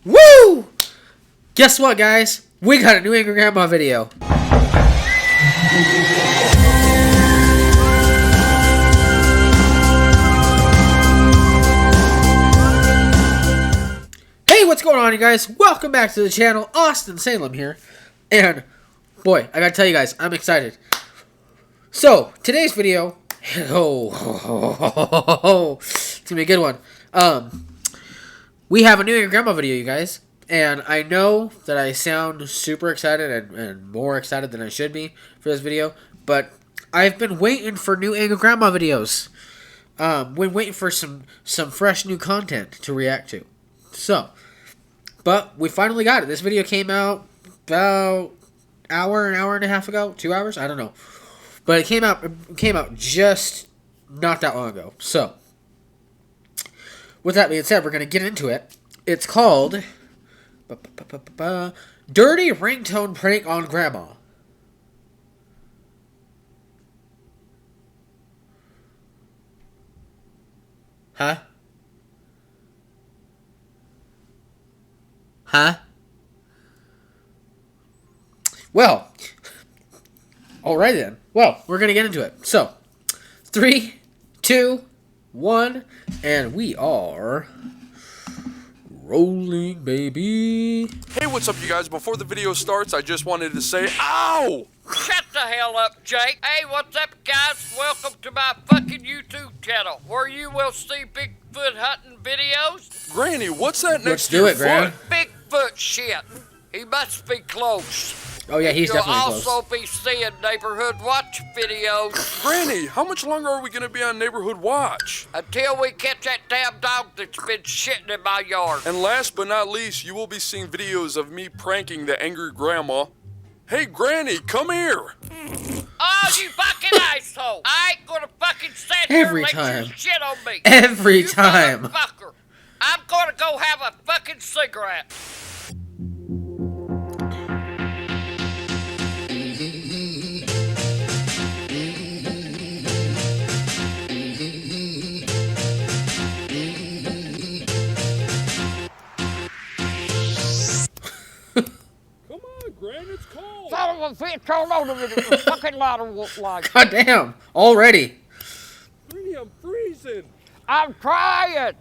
Woo! Guess what, guys? We got a new Angry Grandma video. Hey, what's going on, you guys? Welcome back to the channel. Austin Salem here. And, boy, I gotta tell you guys, I'm excited. So, today's video... it's gonna be a good one. We have a new Angry Grandma video, you guys. And I know that I sound super excited and more excited than I should be for this video. But I've been waiting for new Angry Grandma videos. Been waiting for some fresh new content to react to. So, but we finally got it. This video came out about an hour and a half ago. 2 hours? I don't know. But it came out just not that long ago. So, with that being said, we're going to get into it. It's called Dirty Ringtone Prank on Grandma. Huh? Huh? Well, alright then. Well, we're going to get into it. So, 3, 2, 1, and we are rolling, baby. Hey, what's up, you guys? Before the video starts, I just wanted to say, ow! Shut the hell up, Jake. Hey, what's up, guys? Welcome to my fucking YouTube channel, where you will see Bigfoot hunting videos. Granny, what's that next to do your it, Gran. foot? Bigfoot shit. He must be close. Oh, yeah, he's definitely You'll close. also be seeing Neighborhood Watch videos Granny, how much longer are we going to be on Neighborhood Watch? until we catch that damn dog that's been shitting in my yard. And last but not least, you will be seeing videos of me pranking the angry grandma. Hey, Granny, come here. Oh, you fucking asshole. I ain't gonna fucking stand here Every and let time. you shit on me. Every You time. motherfucker. I'm gonna go have a fucking cigarette. Come on, Gran, it's cold. Son of a bitch, hold on a minute. The fucking lighter won't light. God damn. Already. Granny, I'm freezing. I'm trying.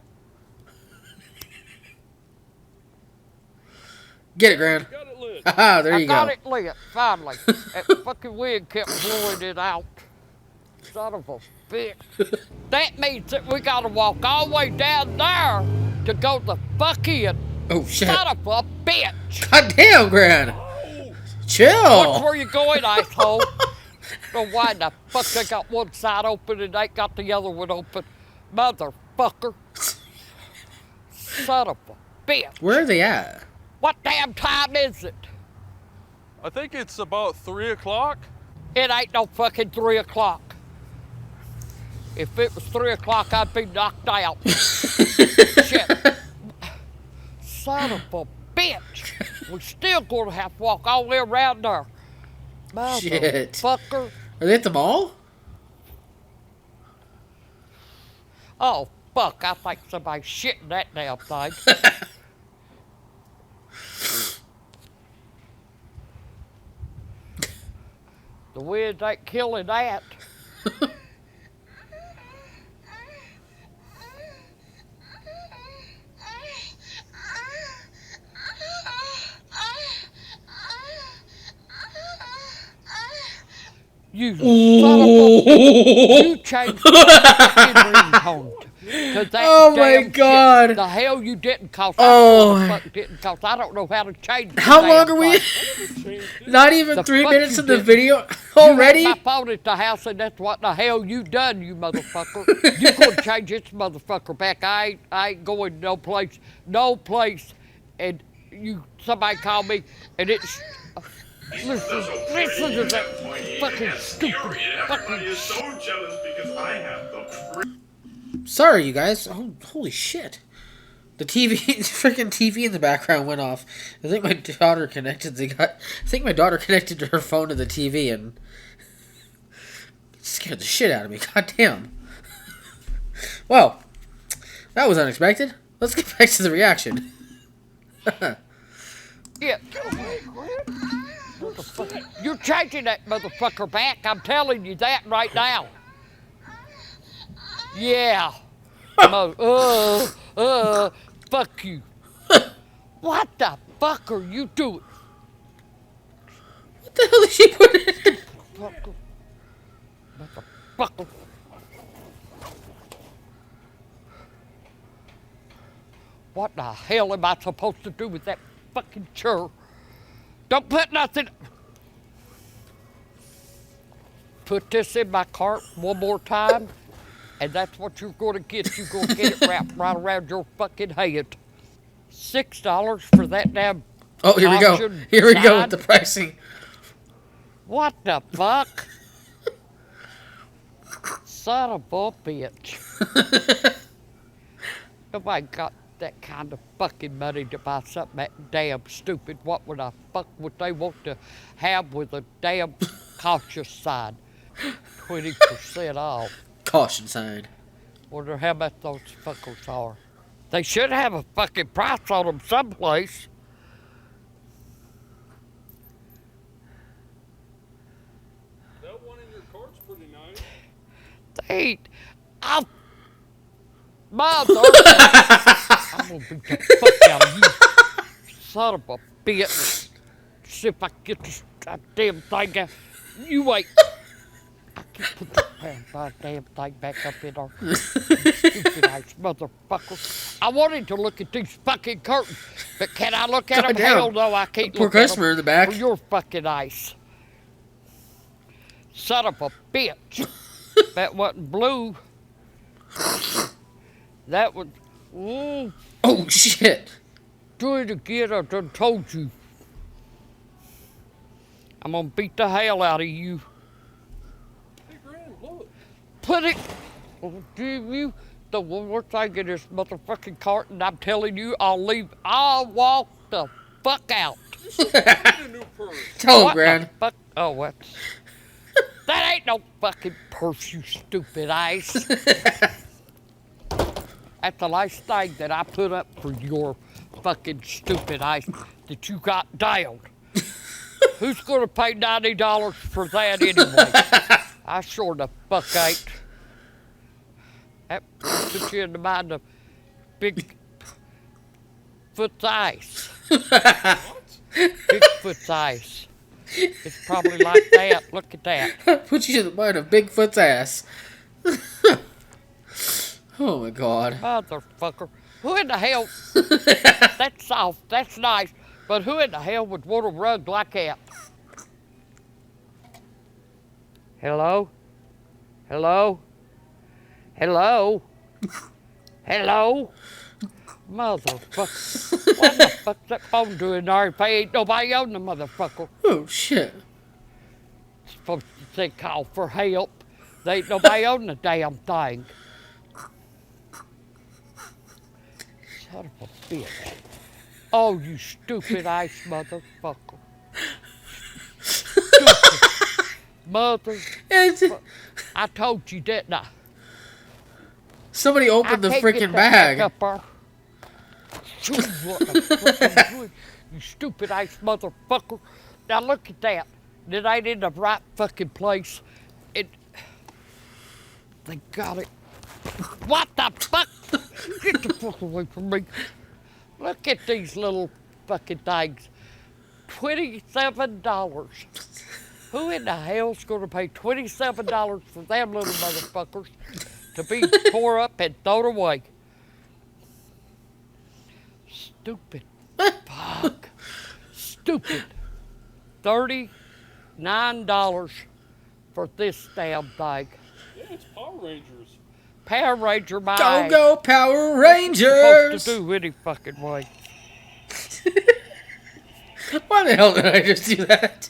Get it, Gran. Got it lit. Haha, there I you got go. it lit, finally. That fucking wind kept blowing it out. Son of a bitch. That means that we gotta walk all the way down there to go the fuck in. Oh, shit. Son of a bitch. God damn, Gran. Watch Chill. where you going, asshole. Know why the fuck they got one side open and they got the other one open. Motherfucker. Son of a bitch. Where are they at? What damn time is it? I think it's about 3 o'clock. It ain't no fucking 3 o'clock. If it was 3 o'clock, I'd be knocked out. Shit. Son of a bitch. We're still gonna have to walk all the way around there. Shit. Motherfucker. Are they at the mall? Oh, fuck. I think somebody's shitting that damn thing. The wind ain't killing that. You son of a bitch. You changed the ringtone. Oh my God. Shit. The hell you didn't cause. Oh. I fuck didn't cause. I don't know how to change the How damn long are we? thing. Not even The 3 fuck minutes you in the did. video You already? had my phone at the house, and that's what the hell you done, you motherfucker. You gonna change this motherfucker back. I ain't going no place. And somebody called me, and it's... Listen to that fucking stupid fucking... so jealous because I have the Sorry, you guys. Oh, holy shit. The TV, freaking TV in the background went off. I think my daughter connected to her phone to the TV and scared the shit out of me. God damn. Well, that was unexpected. Let's get back to the reaction. Yeah. Motherfucker. You're changing that motherfucker back. I'm telling you that right now. Yeah. Fuck you. What the fuck are you doing? What the hell did she put in? Fucker. Motherfucker. What the hell am I supposed to do with that fucking chair? Don't put nothing. Put this in my cart one more time, and that's what you're going to get. You're going to get it wrapped right around your fucking head. $6 for that damn. Oh, here we go. option Here we go sign? with the pricing. What the fuck? Son of a bitch. Nobody got that kind of fucking money to buy something that damn stupid. What would the fuck would they want to have with a damn cautious sign? 20% off. Caution sign. Wonder how much those fuckers are. They should have a fucking price on them someplace. That one in your cart's pretty nice. They ain't. I'll. Mother. I'm gonna beat the fuck out of you. Son of a bitch. See if I can get this goddamn thing out. You wait. I can put the goddamn thing back up in there. Stupid ass motherfucker. I wanted to look at these fucking curtains, but can I look at them? Goddamn. Hell no, I can't Poor look at customer them. in the back. For your fucking eyes. Son of a bitch. That wasn't blue. That was. Oh, shit. Do it again, I done told you. I'm gonna beat the hell out of you. Hey, Gran, look. Put it. Oh, give you the one more thing in this motherfucking cart, and I'm telling you, I'll leave. I'll walk the fuck out. Get a new purse. Tell him, What the Gran. fuck? Oh, what? That ain't no fucking purse, you stupid ass. That's the last thing that I put up for your fucking stupid ass that you got down. Who's gonna pay $90 for that anyway? I sure the fuck ain't. That puts you in the mind of Bigfoot's ice. Bigfoot's ice. It's probably like that. Look at that. Put you in the mind of Bigfoot's ass. Oh my god. Motherfucker. Who in the hell? That's soft. That's nice. But who in the hell would want a rug like that? Hello? Hello? Hello? Hello? Motherfucker. What the fuck's that phone doing there if ain't nobody on the motherfucker? Oh shit. Supposed to say call for help. There ain't nobody on the damn thing. Son of a bitch. Oh, you stupid ass motherfucker. Stupid mother. I told you, didn't I? Somebody opened the I can't get freaking that bag. back up there. What the fuck are you doing, you stupid ass motherfucker? Now look at that. It ain't in the right fucking place. They got it. What the fuck? Get the fuck away from me. Look at these little fucking things. $27. Who in the hell's gonna pay $27 for them little motherfuckers to be tore up and thrown away? Stupid. Fuck. Stupid. $39 for this damn thing. Yeah, it's Power Rangers. Power Ranger my Go ass. go Power Supposed Rangers! to do any fucking way. Why the hell did I just do that?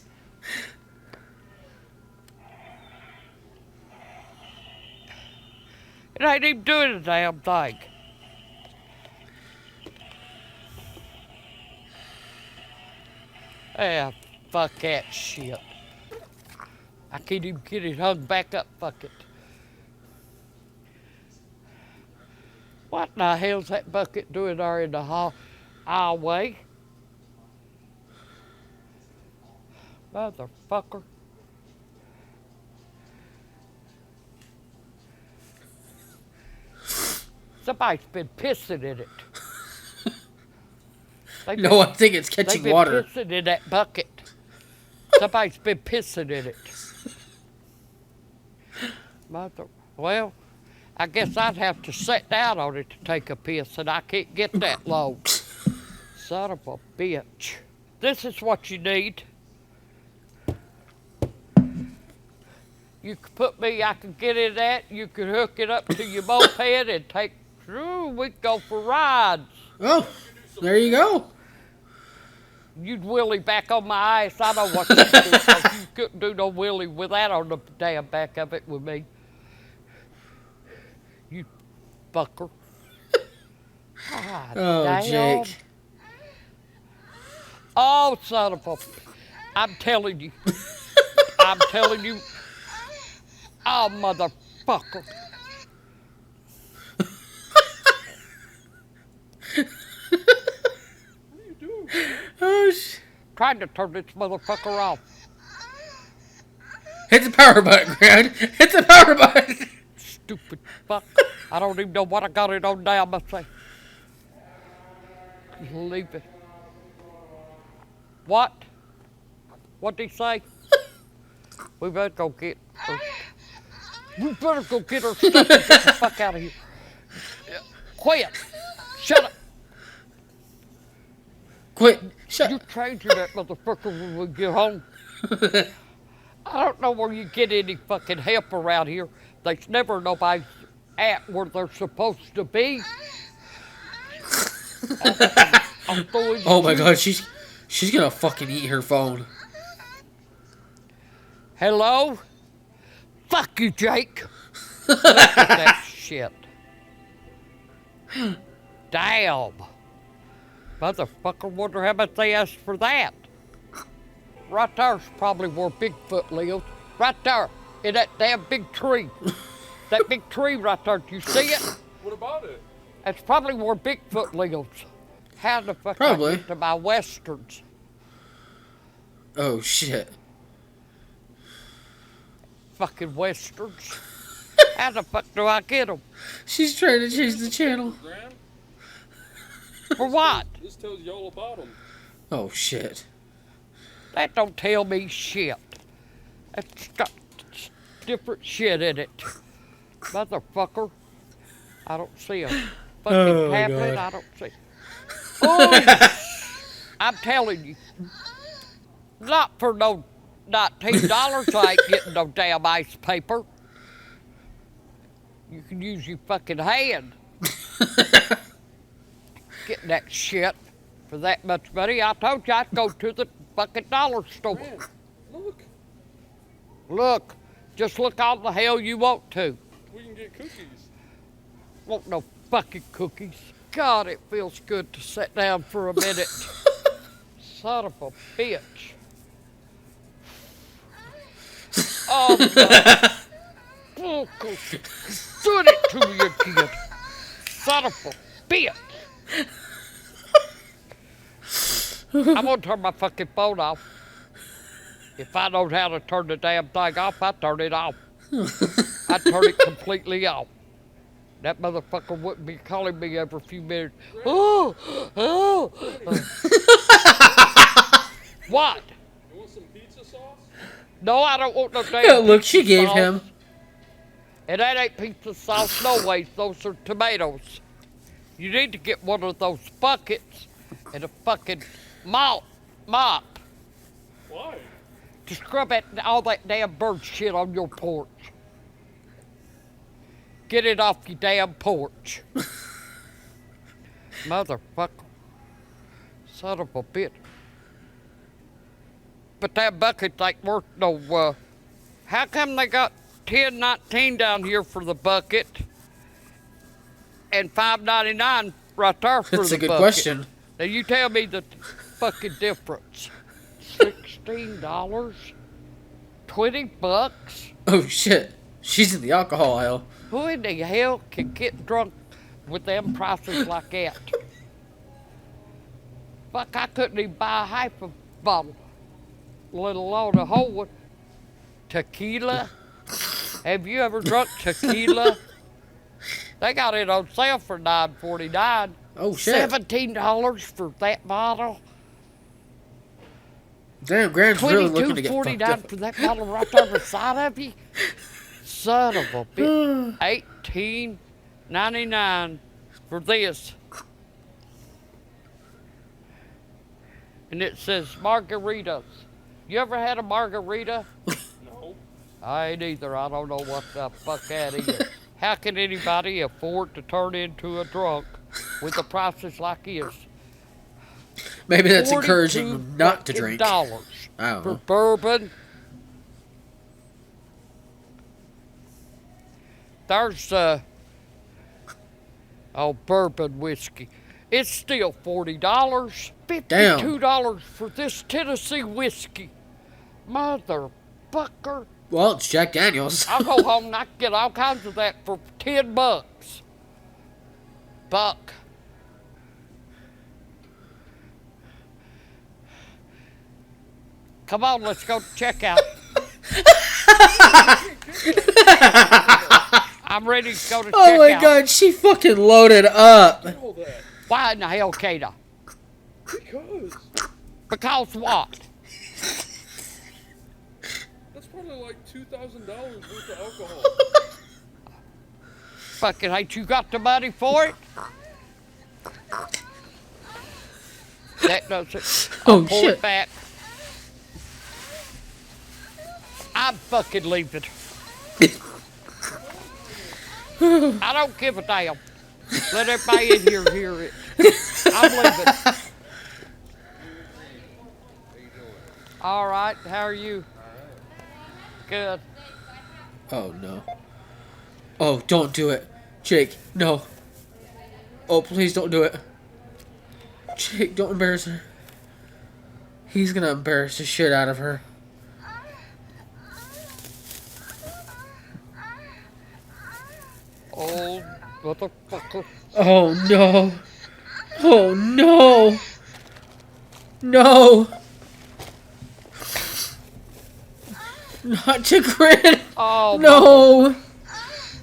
It ain't even doing a damn thing. Ah, fuck that shit. I can't even get it hung back up, fuck it. What in the hell's that bucket doing there in the hallway? Motherfucker. Somebody's been pissing in it. No, I think it's They've catching been water. pissing in that bucket. Somebody's been pissing in it. Well, I guess I'd have to sit down on it to take a piss, and I can't get that low. Son of a bitch. This is what you need. You can put me, I can get in that, you can hook it up to your moped and take, we can go for rides. Oh, there you go. You'd wheelie back on my ass. I know what you do, 'cause you couldn't do no wheelie with that on the damn back of it with me. You fucker. God Oh, damn. Jake. Oh, son of a... I'm telling you. I'm telling you. Oh, motherfucker. Oh, Trying to turn this motherfucker off. hit the power button, Gran. Hit the power button. Stupid fuck. I don't even know what I got it on now, must say. Leave it. What? What'd he say? We better go get her. We better go get her stuff and get the fuck out of here. Quit. Shut up. Quit. Shut. You changing that motherfucker when we get home. I don't know where you get any fucking help around here. There's never nobody at where they're supposed to be. Oh my God, she's gonna fucking eat her phone. Hello? Fuck you, Jake. Look at that shit. Damn. Motherfucker, wonder how much they asked for that. Right there's probably where Bigfoot lives. Right there, in that damn big tree. That big tree right there, do you see it? What about it? That's probably where Bigfoot lives. How the fuck Probably. I get to my westerns? Oh shit. Fucking westerns. How the fuck do I get them? She's trying to change the channel. Gran, For what? this tells you all about them. Oh shit. That don't tell me shit. That's got different shit in it. Motherfucker. I don't see a fucking Oh, my tablet. God. I don't see. Oh! I'm telling you. Not for no $19. I ain't getting no damn ice paper. You can use your fucking hand. Getting that shit for that much money. I told you I'd go to the fucking dollar store. Gran, look, Look, just look all the hell you want to. we can get cookies. Want no fucking cookies. God, it feels good to sit down for a minute. Son of a bitch. Oh, God. Shoot it to me again. Son of a bitch. I'm gonna turn my fucking phone off. If I know how to turn the damn thing off, I turn it off. I turn it completely off. That motherfucker wouldn't be calling me every few minutes. Oh, oh. What? You want some pizza sauce? No, I don't want no damn Yeah, look, she pizza gave sauce. him. And that ain't pizza sauce, no way. Those are tomatoes. You need to get one of those buckets and a fucking mop Why? to scrub all that damn bird shit on your porch. Get it off your damn porch. Motherfucker. Son of a bitch. But that bucket ain't worth no, how come they got $10.19 down here for the bucket and $5.99 right there for That's the a good bucket? question. Now you tell me the fucking difference. $16? $20? Oh shit. She's in the alcohol aisle. Who in the hell can get drunk with them prices like that. Fuck, I couldn't even buy half a bottle, let alone a whole one. Tequila? Have you ever drunk tequila? They got it on sale for $9.49. Oh shit! $17 for that bottle. Damn, Grant's really looking to get fucked $22.49 up. for that bottle right there beside of you. Son of a bitch. $18.99 for this. And it says margaritas. You ever had a margarita? No. I ain't either. I don't know what the fuck that is. How can anybody afford to turn into a drunk with the prices like this? Maybe that's encouraging them not to drink. $42 I don't for know. bourbon. There's bourbon whiskey. It's still $40. $52 for this Tennessee whiskey. Motherfucker. Well, it's Jack Daniels. I'll go home and I can get all kinds of that for $10. Buck. Come on, let's go check out. I'm ready to go to check out. Oh my god, she fucking loaded up. All that. Why in the hell, Kata? Because. Because what? That's probably like $2,000 worth of alcohol. Fucking ain't you got the money for it? That does it. Oh, Pull shit. it back. I'm fucking leaving. I don't give a damn. Let everybody in here hear it. I'm leaving. All right, how are you? Good. Oh no. Oh, don't do it. Jake, no. Oh, please don't do it. Jake, don't embarrass her. He's gonna embarrass the shit out of her. Old motherfucker. Oh no. Oh no. No. Not to Grant. Oh, No.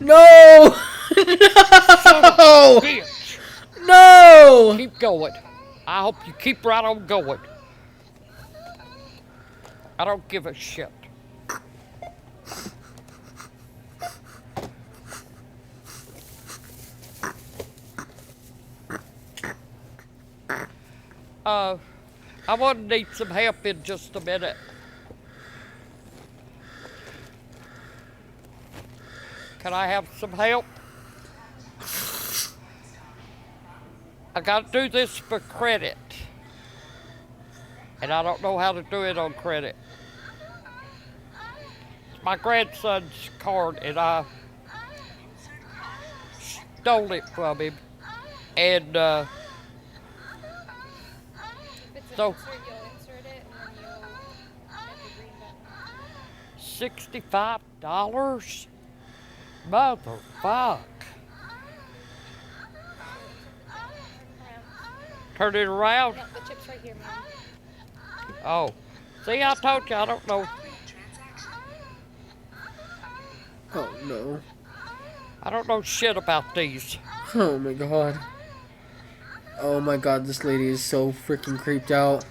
No. No. bitch. No. Keep going. I hope you keep right on going. I don't give a shit. I want to need some help in just a minute. Can I have some help? I gotta do this for credit. And I don't know how to do it on credit. It's my grandson's card and I stole it from him. And so You'll insert it and then you'll hit the green button. $65? Motherfuck. Turn it around? No, the chip's right here, Mom. Oh. See, I told you, I don't know. Oh no. I don't know shit about these. Oh my god. Oh my god, this lady is so freaking creeped out.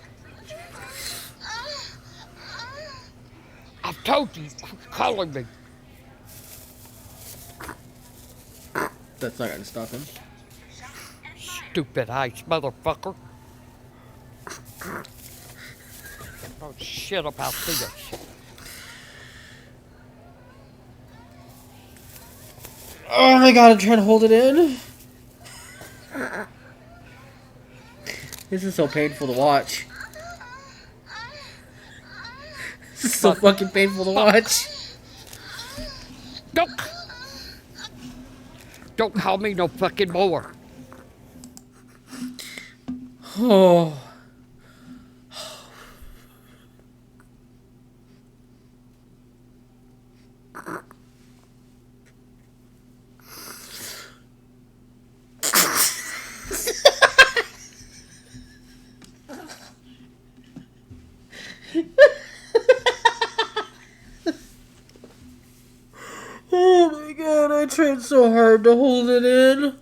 I've told you, quit calling me. That's not gonna stop him. Stupid ice motherfucker. Oh shit about this. Oh my god, I'm trying to hold it in. This is so painful to watch. This is so fucking painful to watch. Don't call me no fucking more. Oh. so hard to hold it in.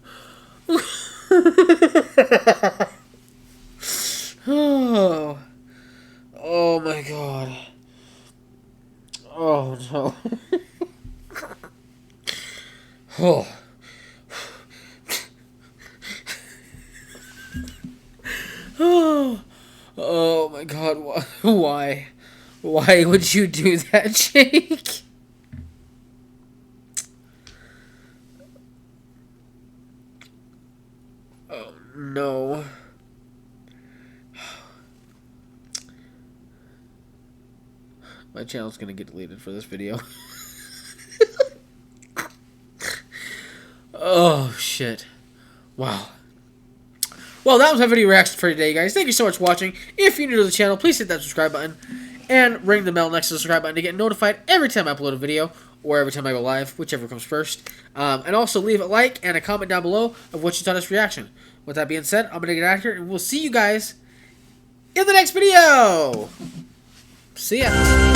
Oh. Oh my god. Oh no. Oh. Oh. Oh my god. Why? Why would you do that, Jake? Oh no. My channel's gonna get deleted for this video. Oh shit. Wow. Well, that was my video reaction for today, guys. Thank you so much for watching. If you're new to the channel, please hit that subscribe button and ring the bell next to the subscribe button to get notified every time I upload a video or every time I go live, whichever comes first. And also leave a like and a comment down below of what you thought of this reaction. With that being said, I'm going to get out of here, and we'll see you guys in the next video. See ya.